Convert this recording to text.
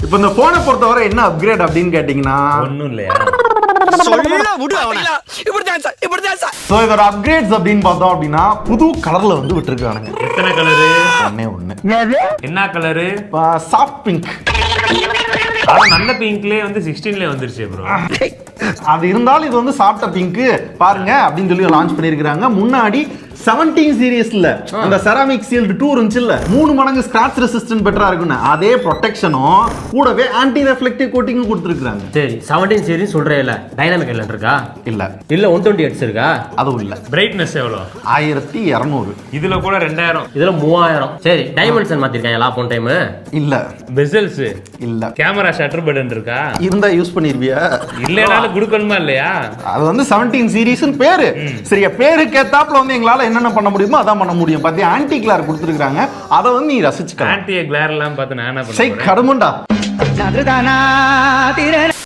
இப்போ இந்த போனை பொறுத்தவரை என்ன அப்கிரேட் அப்படின்னு கேட்டீங்கன்னா ஒண்ணும் இல்லையா? ஸோ இதோட அப்கிரேட்ஸ் அப்படின்னு பார்த்தோம் அப்படின்னா புது கலர்ல வந்து விட்டுருக்கானுங்க. எத்தனை கலரு? ஒண்ணு. என்ன கலரு? Soft pink. நல்ல பிங்க்லயே வந்து 16ல வந்துருச்சு ப்ரோ. அது இருந்தாலும் இது வந்து சாஃப்ட் பிங்க் பாருங்க அப்படின்னு சொல்லி லான்ச் பண்ணிருக்காங்க. முன்னாடி 17 சீரிஸ்ல அந்த செராமிக் சீல்டு 2 இருந்துச்சுல்ல, 3 மடங்கு ஸ்கிராட்ச் ரெசிஸ்டன்ட் பெட்டரா இருக்குன்னு அதே ப்ரொடெக்ஷனும் கூடவே ஆன்டி ரெஃப்ளெக்டிவ் கோட்டிங்கும் கொடுத்துருக்காங்க. சரி 17 சீரிஸ் சொல்றேல, டைனாமிக் எல்லாம் இருக்கா? இல்ல 120 ஹெர்ட்ஸ் இருக்கா? அதுவும் இல்ல. பிரைட்னஸ் எவ்வளவு? 1200. இதுல கூட 2000. இதுல 3000. சரி டைமென்ஷன் மாத்திருக்காங்க போன டைம்? இல்ல. பெசல்ஸ் இல்ல. கேமரா ஷட்டர் பட்டன் இருக்கா? இருந்தா யூஸ் பண்ணிருவியா? இல்லனாலும் கொடுக்கணுமா இல்லையா? அது வந்து 17 சீரிஸ்னு பேரு. சரியா, பேருக்கு ஏத்தாப்புல வந்து எங்களால என்னென்ன பண்ண முடியுமோ அதான் பண்ண முடியும். பாத்தியா ஆன்டி கிளார் கொடுத்துருக்காங்க, அதை வந்து நீ ரசிச்சுக்கலாம். ஆன்டி கிளார் எல்லாம் பார்த்து நான் என்ன பண்ணுவேன்? கடுமுண்டா.